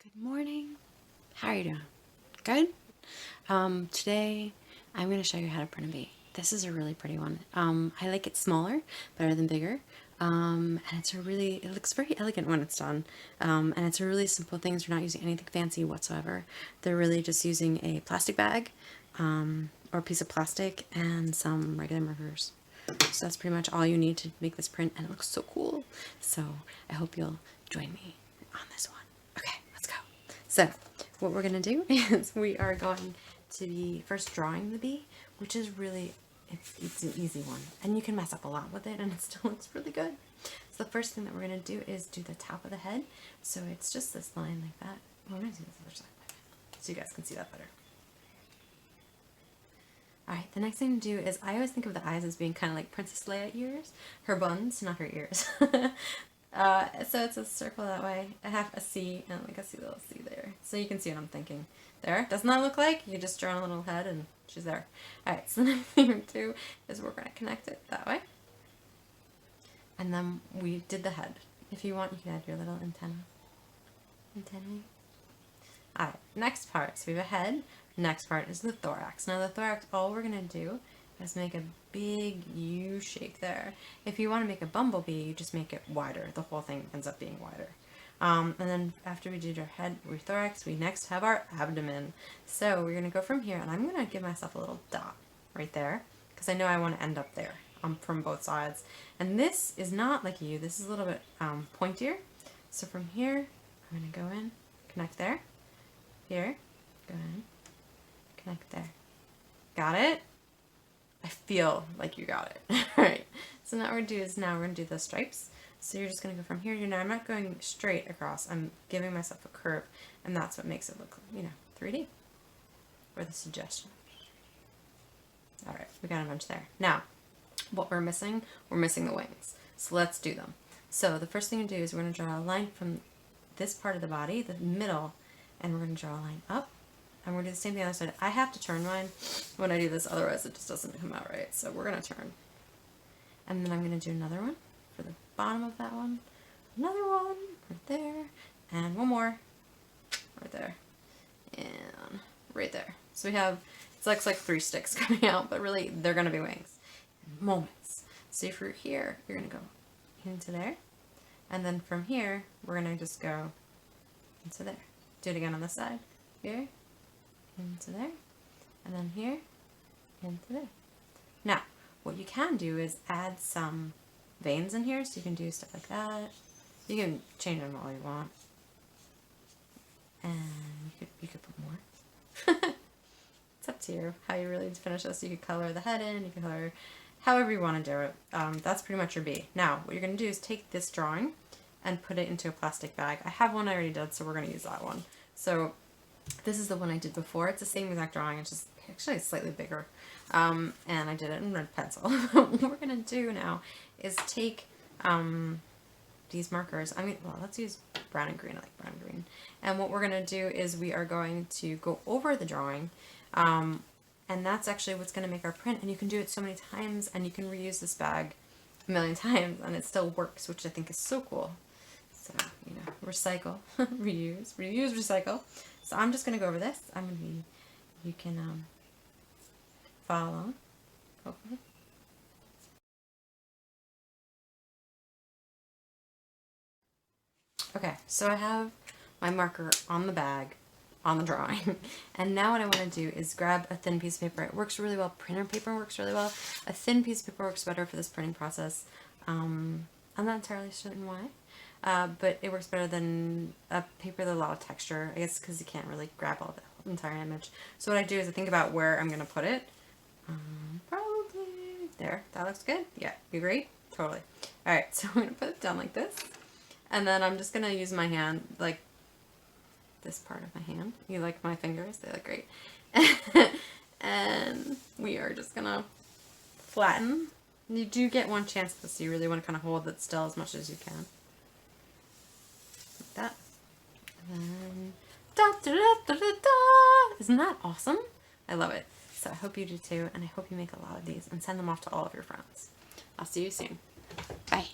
Good morning. How are you doing? Good? Today I'm going to show you how to print a bee. This is a really pretty one. I like it smaller, better than bigger. And it looks very elegant when it's done. And it's a really simple thing. We're not using anything fancy whatsoever. They're really just using a plastic bag, or a piece of plastic and some regular markers. So that's pretty much all you need to make this print, and it looks so cool. So I hope you'll join me on this one. Okay, let's go. So what we're gonna do is we are going to be first drawing the bee, which is really, it's an easy one, and you can mess up a lot with it and it still looks really good. So the first thing that we're gonna do is do the top of the head. So it's just this line like that. Well, we're gonna do this other side so you guys can see that better. Alright, the next thing to do is I always think of the eyes as being kind of like Princess Leia ears. Her buns, not her ears. So it's a circle that way. I have a C and like a little C there. So you can see what I'm thinking. There. Doesn't that look like? You just draw a little head and she's there. Alright, so the next thing we do is we're going to connect it that way. And then we did the head. If you want, you can add your little antenna. Alright, next part. So we have a head. Next part is the thorax. Now the thorax, all we're going to do is make a big U shape there. If you want to make a bumblebee, you just make it wider. The whole thing ends up being wider. And then after we did our head, our thorax, we next have our abdomen. So we're going to go from here, and I'm going to give myself a little dot right there, because I know I want to end up there from both sides. And this is not like you. This is a little bit pointier. So from here, I'm going to go in, connect there. Here, go in, connect there. Got it? I feel like you got it. Alright, so now what we're going to do is we're going to do the stripes. So you're just going to go from here to now. I'm not going straight across. I'm giving myself a curve, and that's what makes it look, 3D. Or the suggestion. Alright, we got a bunch there. Now, what we're missing the wings. So let's do them. So the first thing to do is we're going to draw a line from this part of the body, the middle, and we're going to draw a line up. And we're going to do the same thing on the other side. I have to turn mine when I do this, otherwise it just doesn't come out right. So we're going to turn. And then I'm going to do another one for the bottom of that one. Another one right there. And one more right there. And right there. So we have, it looks like 3 sticks coming out, but really they're going to be wings. In moments. So if you're here, you're going to go into there. And then from here, we're going to just go into there. Do it again on this side. Here. Into there, and then here, into there. Now, what you can do is add some veins in here, so you can do stuff like that. You can change them all you want, and you could put more. It's up to you how you really finish this. You could color the head in, you can color however you want to do it. That's pretty much your bee. Now, what you're going to do is take this drawing and put it into a plastic bag. I have one I already did, so we're going to use that one. So this is the one I did before. It's the same exact drawing. It's just actually slightly bigger. And I did it in red pencil. What we're going to do now is take these markers. Well, let's use brown and green. I like brown and green. And what we're going to do is we are going to go over the drawing. And that's actually what's going to make our print. And you can do it so many times, and you can reuse this bag a million times, and it still works, which I think is so cool. So, recycle, reuse, recycle. So I'm just going to go over this. You can follow along, hopefully. Okay, so I have my marker on the bag, on the drawing. And now what I want to do is grab a thin piece of paper. It works really well. Printer paper works really well. A thin piece of paper works better for this printing process. I'm not entirely certain why. But it works better than a paper with a lot of texture, I guess because you can't really grab all the entire image. So what I do is I think about where I'm going to put it. Probably there. That looks good? Yeah, you agree? Totally. Alright, so I'm going to put it down like this. And then I'm just going to use my hand, like this part of my hand. You like my fingers? They look great. And we are just going to flatten. You do get one chance at this, so you really want to kind of hold it still as much as you can. That. And then, da, da, da, da, da. Isn't that awesome? I love it. So I hope you do too, and I hope you make a lot of these and send them off to all of your friends. I'll see you soon. Bye.